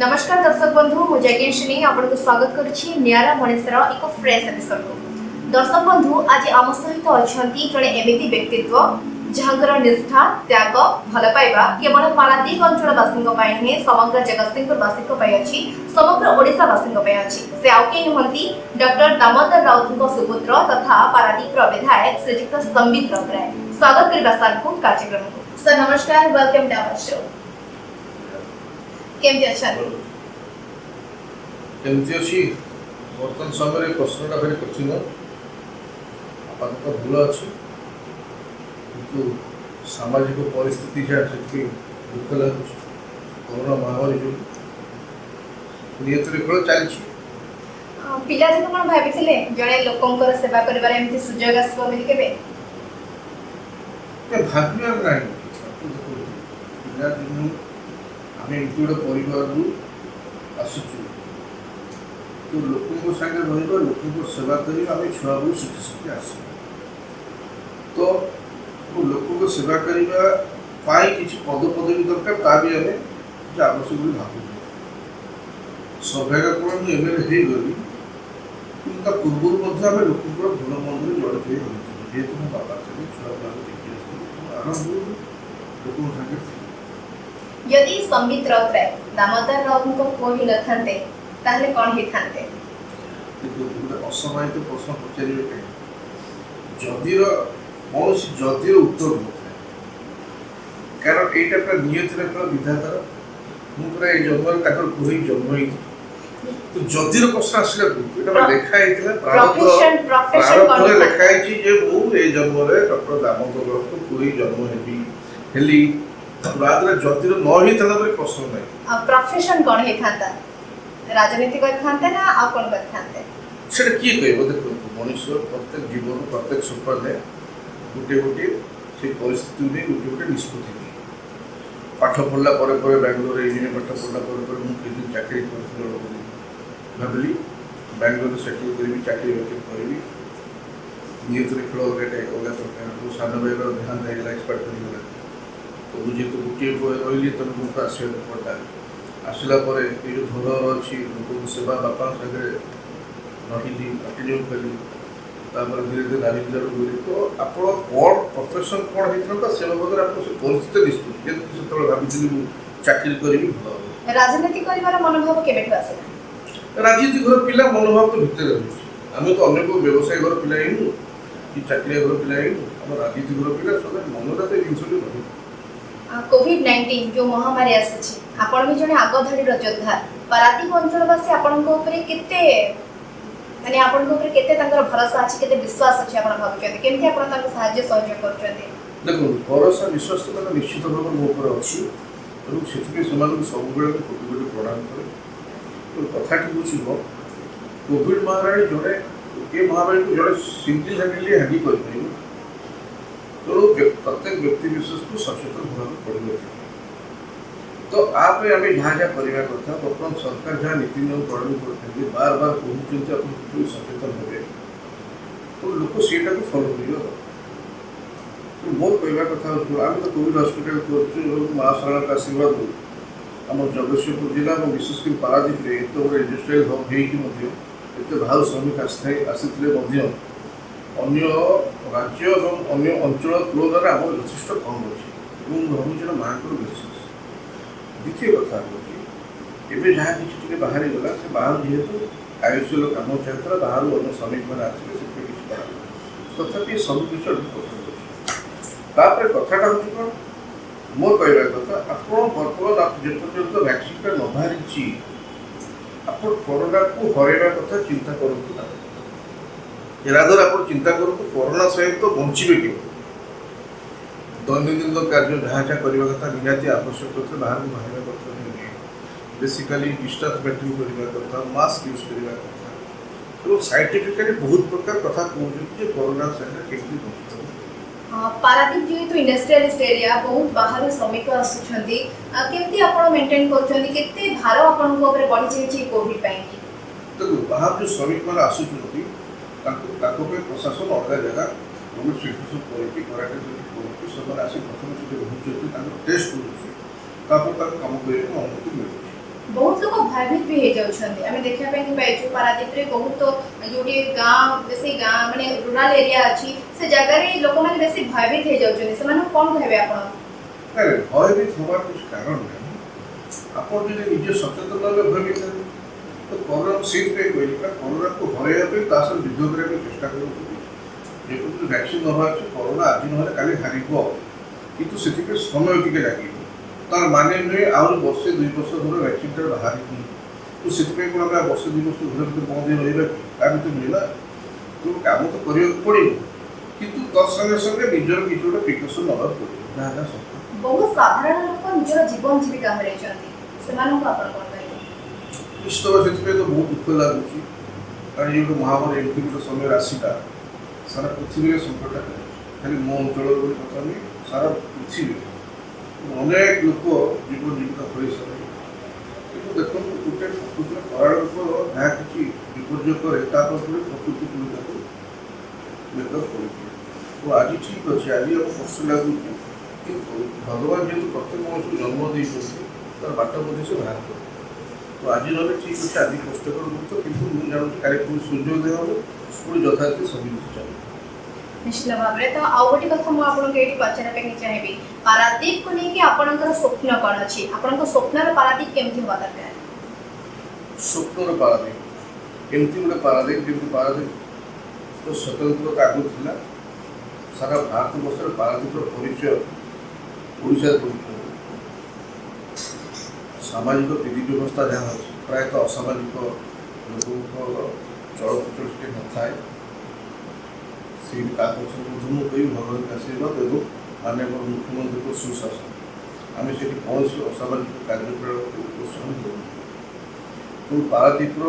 नमस्कार दर्शक बंधु मु जयज्ञानी आपको स्वागत करुच्ची नियारा मनीषर एक फ्रेश एपिसोड को। दर्शक बंधु आज आम सहित अच्छा जड़े एमती व्यक्तित्व जहां निष्ठा त्याग भल पाइबा केवल पारादीप अंचलवासी नुहे समग्र जगतसिंहपुरवासी अच्छी समग्र ओडावासी अच्छी से आउ के नुहति डॉक्टर दामोदर राउत सुपुत्र तथा पारादीप विधायक श्रीजुक्त संबित राउतराय। स्वागत करबा सर को कार्यक्रम को। सर नमस्कार, वेलकम टू आवर शो। केमती अच्छा केमती अच्छी बर्तमान समय प्रश्नटा भारी कठिन आपात भूल अच्छी किंतु सामाजिक परिस्थिति जहाँ से दुख लगुच कोरोना महामारी जो नियत फल चलती पिला दिन कौन भाभी जड़े लोकंर सेवा कर सुजोग आसो केवे भाविबार ना पिला दिन आम एमती गोटे परिवार आसुचु तो लोकों सागे रहा लोकों सेवा कर छुआ बेलू शिखी शिखी आस तो लोकों सेवा करने किसी पदपदवी दरकार ता भी आम आवश्यक भाव सौभाग्य कौन मुझे एमएलए हो गली कि पूर्व आम लोकों भल मंदिर जड़ित हो जेहेतु मो बाबा थे छुआ देखी आरंभ लोकों सागे यदि संबित राउतराय दामोदर राउत को पुओ ही नथांते ताहले कौन ही थांते? देखो असमायित प्रश्न पचारे जदीर कौन जदीर उत्तर न था कारण यहाँ पूरा नियत विधातार मुझे ये जन्म पुरी जन्म ही तो जदीर प्रश्न आसला लिखाई प्रारंभ लिखाई जन्म डॉक्टर दामोदर राउत पुरी जन्म हेली बाद जदीर न ही प्रश्न ना प्रोफेशन कौन ही थांता राजनीति करथांते ना आ कोन करथांते सेटा की कहबो देखो मनुष्य प्रत्येक जीवन प्रत्येक सफलने गुटे गुटे से परिस्थिति में गुटे गुटे निष्पत्ति ने पाठ पढ़ला पर बेंगलोर इंजीनियर पाठ पढ़ला पर मु किछि चाकरी करथलो भाबली बेंगलोर सेटल करबी चाकरी बाकरी करबी नियत रे खेल रेटे ओगा तो सानो भाई रो ध्यान देला एक्सपर्ट करी तो मुझे तो गुटे रही तो मुझे आसवा पड़ा आसला ये जो धर अच्छी लोक सेवा बापा सागे रही कंटिन्यू कली धीरे धीरे राजनीति गली तो आप कौन प्रोफेशन कौन होता से बाबद आप परिस्थिति निष्पत्ति जो भाई चाकरी करी भल राजनीति कर मनोभाव के राजनीति घर पिला मनोभाव तो भितर रही आम तो अनेक व्यवसाय घर पिला कि चाकरी घर पिला आम राजनीति घर पिला सब मनटा तो जिनस रही कोविड-19 जो महामारी आसी आपण भी जने आगधाड़ी योद्धा पारादीप अंचलवासी आपण को ऊपर केते माने आपण को ऊपर केते तांकर भरोसा अछि केते विश्वास अछि आपण भाबुचते केमथि आपण तांको सहाय्य सहयोग करचते? देखो भरोसा विश्वास तो निश्चित भाव मो ऊपर अछि और सेति समान सब बेले कोविड प्रदान करे तो कथा कि बुझिबो कोविड महामारी जड़े ये महामारी को जड़े सिंपल हैंडली हैंडल कर पाइबो तो प्रत्येक व्यक्ति विशेष को सचेतन होना पड़े तो आप आम जहाँ जहाँ करवा कथा बर्तमान सरकार जहाँ नीति नियम प्रणाली करते बार बार कहते आप सचेतन हे तो लोक सीटा को फॉलो कर तो मोर कहवा कथा आम तो कोविड हस्पिटाल कर माँ सारा का आशीर्वाद आम जगतसिंहपुर जिला और विशेषकर पारादीप में एत बड़े इंडस्ट्रियल हब होते बाहर श्रमिक आसी अन्य राज्य और अन्य अंचल तुलन आम यथेष कम अच्छे भाई माँ को विश्वास द्वितीय कथा हूँ जहाँ कि बाहरी गला से बाहर जेहेतु आयुष्य कम चलता बाहर अन्य श्रमिक मैंने आसते तथापि सबकि कथाटा हूँ कौन मोर कहवा कथा आप बर्तमान आप जो वैक्सीनटा न बाहरी आप कोरोना को हरवा कथा चिंता करूँ याद्वारा आप चिंता करूँ कोरोना सहित तो बचे कि दैनन्दिन कार्य जहाँ जहाँ करने कथा निहाती आवश्यक होता बाहर को बाहर कथा बेसिकाली डिस्टेंस मेंटेन करने कथा मास्क यूज करने कथा तो साइंटिफिकली बहुत प्रकार कथा कहते कोरोना सहित केमती बचता पारादीप जेहेतु इंडस्ट्रियलिस्ट एरिया बहुत बाहर श्रमिक आसुछंती केमती आपण मेंटेन करछंती केते भार आपण को ऊपर बढ़ी जाई कोविड पई तो बाहर जो श्रमिक माने आसुछंती प्रशासन अलग जगह कोविड सिचुएसन करके क्वारंटाइन करके सब आसी प्रथम से रोचे टेस्ट कर कम करने अनुमति मिलूँ बहुत लोग भयभीत भी हो जाउछन्ति आमे देखिया पे कि पाइछु पारादीप रे बहुत जोटी गाँ बेसी गाँ माने रूरल एरिया अछि से जगह रे लोक माने बेसी भयभीत हो जाउछन्ति से माने कोन कहबे आपण अरे भयभीत होवार कुछ कारण नहीं आप निजे सचेतन भाव भयभीत हेବେ तो कोरोना सीट पे कोई कोरोना को हरैया पे तासर युद्ध करने की चेष्टा करूँ जेपरि वैक्सीन नवा अछि कोरोना आज नहले काली हारिबो किंतु सेतिके समय टिके लागिबो तार माने नुहे आउर वर्षे 2 वर्ष धरे वैक्सीन टा बाहरी तो सेतिके कोन हम वर्षे 2 वर्ष धरे बंद हो रहबा ता भी तो मिला तो काम तो करियो पड़िबो किंतु तत्संगे संगे निजर किछु गोटे प्रिकॉशन नवा पड़िबो ना ना सब बहुत साधारण लोक निजर जीवन जीविका हरैछन्ति सेमानक आपण कोन कहबे निश्चित भाव से तो बहुत दुख लगुच कारण ये महामारी एमती गोटे समय आसला सारा पृथ्वी संकट खाली मो अंचल कथा नहीं सारा पृथ्वी अनेक लोक जीवन जीविका हो सारे कि देखो गोटे प्रकृतिर कराड़ रूप जहाँ कि विपर्य कै प्रकृति को मेकअप कर तो आज ठीक अच्छे आज हम कष्ट लगुच कि भगवान जेहतु प्रत्येक मनुष्य जन्म देते तार बाट बोधे से बाहर कर तो आज ना ठीक अच्छे आज कष्ट कर कि मुझे जानूँ काली पुणी सूर्योदय हम पुणी यथार्थ सब चल निश्चित भाव में तो आउ गोटे कथा मु आपन के एटी पचारा पे चाहिबी पारादीप को लेके आपनकर स्वप्न कोन अछि आपनकर स्वप्नर पारादीप केमथि होबा दरकार स्वप्नर पारादीप एमती गोटे पारादीप जेमती पारादीप तो स्वतंत्रता आगु थिला सारा भारत वर्ष पारादीपर परिचय ओडिशा परिचय सामाजिक विधि व्यवस्था जहाँ अच्छे प्रायतः असामाजिक लोक चलप्रचल न थाए से मुझे भगवान का आशीर्वाद एवं माननीय मुख्यमंत्री को सुशासन आम से कौन असामाजिक कार्यकलाप को प्रोत्साहन करूँ तो पारादीपर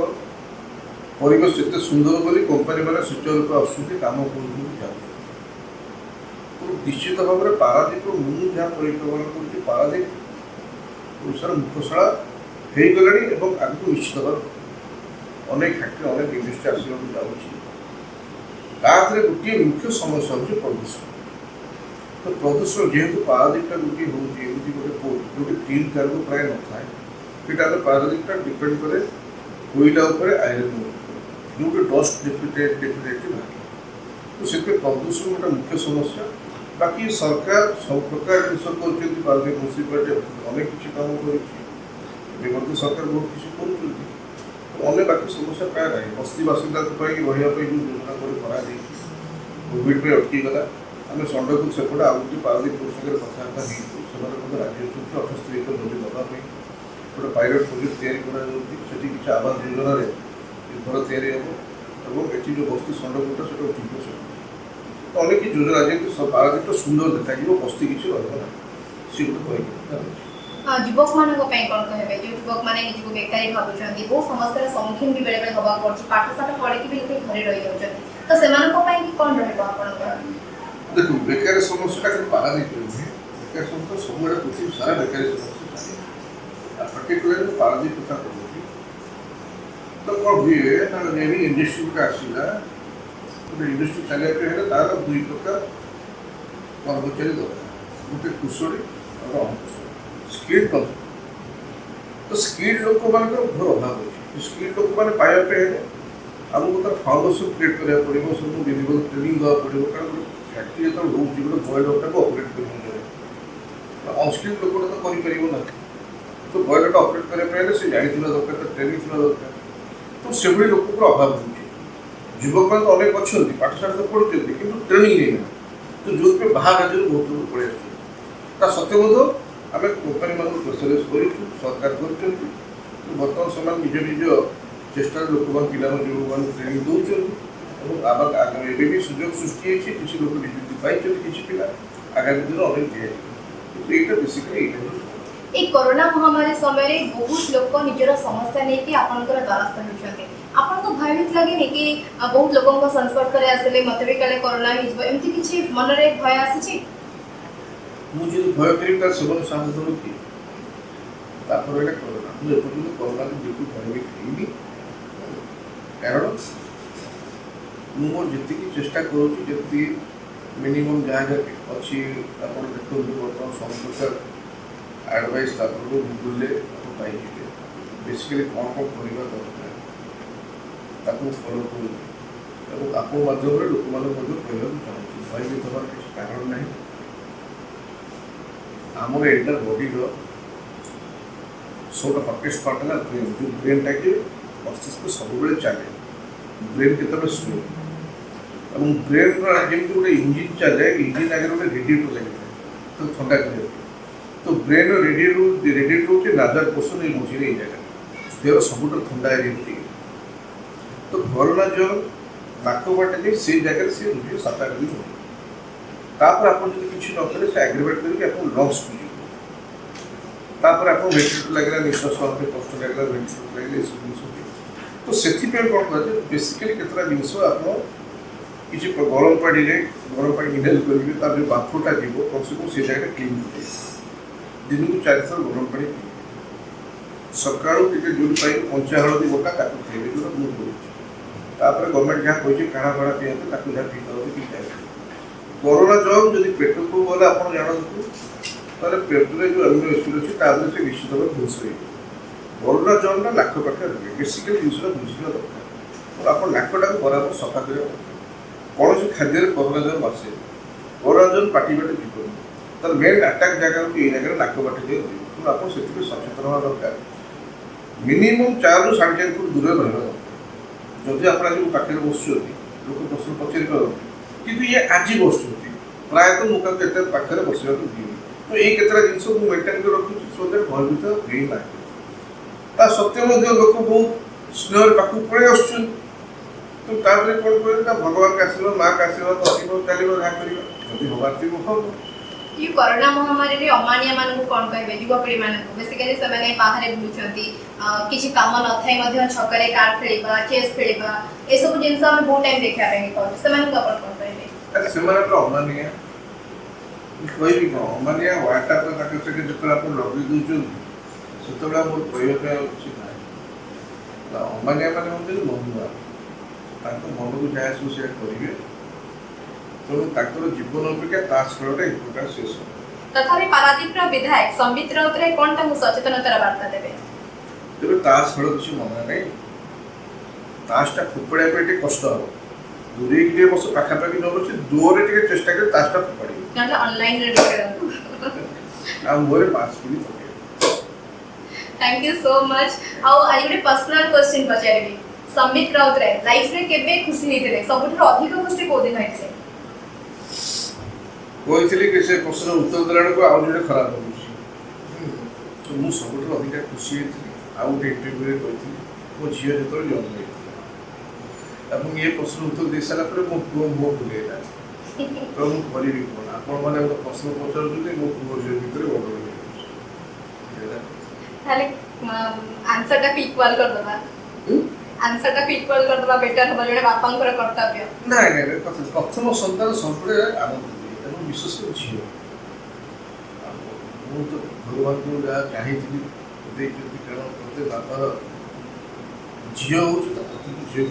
परिवेश एत सुंदर बोली कंपानी मैंने सुचारू रूप आसुँच कम कर तो निश्चित भाव में पारादीप मुझे जहाँ परिकल्पना कर पारादीप ओडार मुखशाला हो गला आगे निश्चित भाव अनेक फैक्ट्री अनेक इंडस्ट्री आसवाक जाऊँगी तादे गोटे मुख्य समस्या हूँ प्रदूषण तो प्रदूषण जेहेतु पारादीपटा गोटे हूँ गोटे पोर्ट जो क्लीन कार्गो प्राय न था ये पारादीपटा डिपेंड करे कोईला आयरन जो डस्ट डेफिनेटली बाहर तो से प्रदूषण गोटे मुख्य समस्या बाकी सरकार सब प्रकार जिन कर पारादीप म्यूनिसिपालिटी अनेक किसी कम कर सरकार बहुत किसी कर अनेक बाकी समस्या प्राय ना बस्ती बासिंदा रही जो योजना कोविड में अटकीगला आम संडकू सेपटे आउ गोटे पारादीप सागर कथबार्ता से राज्य अच्छे 78 एकड़ जमी देवाई गोटे पायलट प्रोजेक्ट या किसी आवास योजना घर या जो बस्ती संडकूटा से ठीक तो अनेक योजना जमी पारादीप सुंदर देखा बस्ती किसी रहा सी गोटे युवक मान कोन कहबे जो युवक माने निज को बेकारी भाबुछन्ति बहुत समस्यार सम्मुखीन भी बेले बेले हवा पड़छि पाठशाला पढ़े कि भी लोक घरे रहि जाउछन्ति तो सेमान को कि कोन रहबो आपन देखो बेकार समस्या का पारादीप बेकार समस्या सब पृथ्वी सारा बेकारी समस्या पर्टिकुलर पारादीप कथा कहूँ तो कौन हुए ना जेमी इंडस्ट्री का आसला गोटे इंडस्ट्री चलने तार दुई प्रकार कर्मचारी दरकार गोटे कुशली और अकुशली स्किल्ड तो स्किल्ड लोक मान घर अभाव अच्छे स्किल्ड लोक मैंने पाइबापे आमको तार फाउंडेसन क्रिएट करा पड़ो सब विधिवत ट्रेनिंग देवा पड़ो कारण फैक्ट्री जो रोचे गोटे बॉयलरटा को ऑपरेट कर अनस्किल्ड लोकटा तो करना तो बॉयलरटा ऑपरेट करने से जानी दरकार तो ट्रेनिंग थी दरकार तो से लोक अभाव हो युवक मैंने तो अनेक अच्छा पाठशाला तो पढ़ुं कि ट्रेनिंग नहीं तो जो बाहर राज्य बहुत लोग पड़े आस सत्यबोध आम कंपानी मान प्रेसराइज कर सरकार कर बर्तमान से निज निज चेष्टा लोक पिला युवक मान ट्रेनिंग दौरान एवं भी सुजोग सृष्टि किसी लोग निजुक्ति पाई किसी पिला आगामी दिन अनेक दिए ये बेसिकली ए कोरोना महामारी समय बहुत लोक निजर समस्या लेके आपनकर द्वारस्थ होछन्ते आपन को भयभीत लगे कि बहुत लोगों को संस्पर्श करे आसले मते भी काले कोरोना हिजबो एमती किछि मन रे भय आसी मुझे भय कर सेवन साधन कि कोरोना मुझे एपर्तंत कोरोना बिल्कुल भयभीत होनी कारण मुझे जी चेष्टा करुँची मिनिमम जहाँ अच्छी आप देखते बर्तमान सब प्रकार एडवाइस गूगल पाइबे बेसिकली कौन कौन करवा दरकार ताको फॉलो करूँ और आपको माध्यम लोक मैंने कहना चाहूँगी भयभीत हमार किसी कारण ना आमर एंटर बॉडी सब हटेस्ट पार्ट है ब्रेन जो ब्रेन टा कि मस्तिष्क सब चले ब्रेन के स्लो और ब्रेन जमी गोटे इंजिन चले इंजिन आगे गोटे रेडिएटर लगे तो ठंडा कर तो ब्रेन रेडिएटर हूँ नाजर पोषण ये मझे ये जगह देह सब ठंडा एरिया तो कोरोना ज्वर नाक बाटे से जगह से रुझे 7-8 दिन हो तापर आप किसी न करें से एग्रीवेट करके लंग्स को तापर आप वेंटिलेटर लगे निश्वास कष्ट लगे वेंटिलेटर लगे सब जिन तो से कौन करें बेसिकली केतटा जिनस आप किसी गरम पानी इनहेल करेंगे बाथरूटा जीव कम से कम से जगह क्लीन कर दिन को 4 थर गरम पानी पी सका जो कंचा हलदी बटा ताको खाइबे जो मुझे बोलूँ गवर्नमेंट जहाँ कही काढ़ा फाड़ा पीते जहाँ पी पी जाए कोरोना जब जब पेट को गला आप जानते तो पेटे जो अमिनो एसिड अच्छी से निश्चित भाव ध्वंस हो कोरोना जब नाक पाखे रहे बेसिकली जिन बुझा दरकार और आप नाकटा को बराबर सफा कर कौन सी खाद्य कोरोना जब आसे कोरोना जब पाटी बाटे जीवन तर मेन आटाक जगह ये जगह नाक बाटे जाए तो आप सचेतन हवा दरकार मिनिमम 4 ରୁ 4.5 फुट दूर रहा दरकार जदि आप आज पाखे बस लोक प्रश्न पचारि पारती कि ये आज बस प्रायतः मुझे एत पाखे बसवा दिए तो ये केतटा जिन मेन्टेन कर रखुच्छी सो दैट भयभीत होना ता सत्वे लोक बहुत स्नेह पाक पड़े आस तो तापर कौन कर भगवान का आशीर्वाद माँ का आशीर्वाद बसो चलो जहाँ कर हबार थी हम ये कोरोना महामारी रे अमानिया मानकु कोन कहबे युवपीढ़ी मानकु बेसिकली से माने बाहर बुलुचंती किछि काम न थाई मध्ये छकरे कार्ड खेलिबा चेस खेलिबा ए सब जिंस हम बहुत टाइम देखा रहे कोन से मानकु अपन कोन कहबे अरे सेमाने तो अमानिया कोई भी अमानिया वाटा तो ताके से जतरा आप लगी दउछु सेतबेला मोर कहबे पे अछि ना अमानिया माने होते मनुआ ताको मन को जाय सो शेयर करिवे तो ताकर जीवन अपेक्षा ताश खेलटा इम्पोर्टेंट शेष तथापि पारादीप विधायक संबित राउतरे कोन ता सचेतनतार वार्ता देबे तेरे ताश खेल किसी मना नहीं ताशटा फुपड़ा पे कष्ट हम दूरे के बस पाखापाखि न बस दूरे टे चेष्टा कर ताशटा फुपड़ी नले ऑनलाइन रे खेलंतु आ मोरे पास भी पके थैंक यू सो मच आ आज गोटे पर्सनल क्वेश्चन पचारिबी संबित राउतरे लाइफ रे केबे खुशी हेतिले सबुठ अधिक खुशी को दिन होइছে कहते कि से प्रश्न उत्तर देला को आउ जे खराब हो तो मु सबुठ अधिक खुशी थी आउ गोटे इंटरव्यू रे कहती मो झियो जतरे जन्म लेते अब ये प्रश्न उत्तर दे सारा पर मो पुओ मो भूलेला तो मु करिबी कोन आपण माने तो प्रश्न पचार जुते मो पुओ जे भीतर बडो ताले आंसर टा इक्वल कर दबा आंसर टा इक्वल कर दबा बेटर हो जने बापांकर कर्तव्य नहीं नहीं प्रथम संतान सबरे आनंद तेणु विशेष कर झील तो भगवान को जहाँ चाहिए कारण प्रत्येक बापार झील हूँ प्रति झील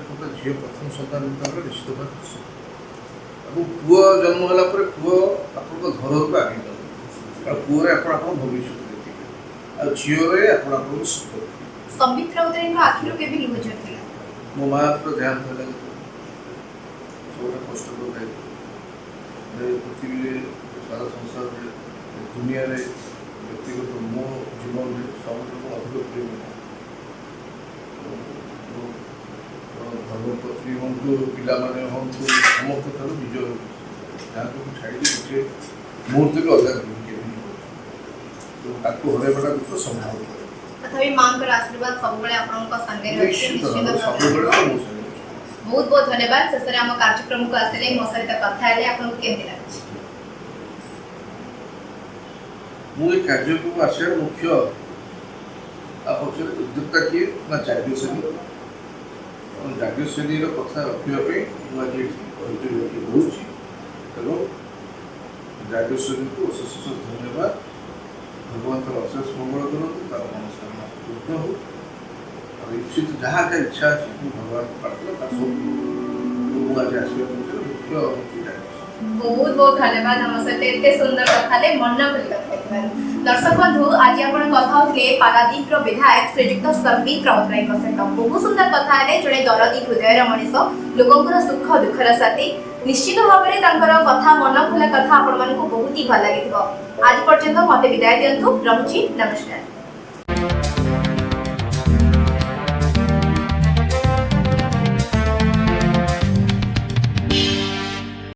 को झील प्रथम संतान निश्चित भाव खुशी अब पुओ जन्म होला पुओ आप घर को आगे जाए पुओ आप भविष्य देखिए आ झील आप सुख संबित राउतरे आखिर के भी लुह झरथिला मो माँ तो ध्यान था सब कष्ट कर पृथ्वी सारा संसार दुनिया रे व्यक्तिगत मो जीवन में सब अधिक प्रेम धर्मपत्नी हूँ पिला माने हूँ समस्त ठार विजय जहाँ को छाड़ी गोटे मुहूर्त भी अलग तो आपको हरैबाटा दुख संभव तथापि मांकर आशीर्वाद सबबेले आपनका संगे रहछि निश्चित सबबेले मो संगे बहुत बहुत धन्यवाद शेष में आम कार्यक्रम को आसिले मो सहित कथा हेले आपन केमति लागछि मु ए कार्यक्रम को आसिया मुख्य आपक्षर उद्योक्ता किए ना जागृत श्रेणी कथा रखापी मुझे बहुत जागृत श्रेणी को अशेष धन्यवाद भगवान अशेष मंगल करूँ तार मनस्कामना पूर्ण हो और निश्चित जहाँ का इच्छा अच्छी भगवान को प्रार्थना सब आज आसवा मुख्य बहुत बहुत धन्यवाद हम सहित एते सुंदर कथा ले मन भली कथा दर्शक बंधु आज आपण कथा होतले पारादीप रो विधायक श्रीजुक्त संबित राउतराय सहित बहुत सुंदर कथा है जड़े दरदी हृदय मनीष लोकंर सुख दुखर साथी निश्चित भाव में कथा मन खोला कथा आपण बहुत ही भल लगी आज पर्यंत मते विदाय दिंतु रहुची नमस्कार।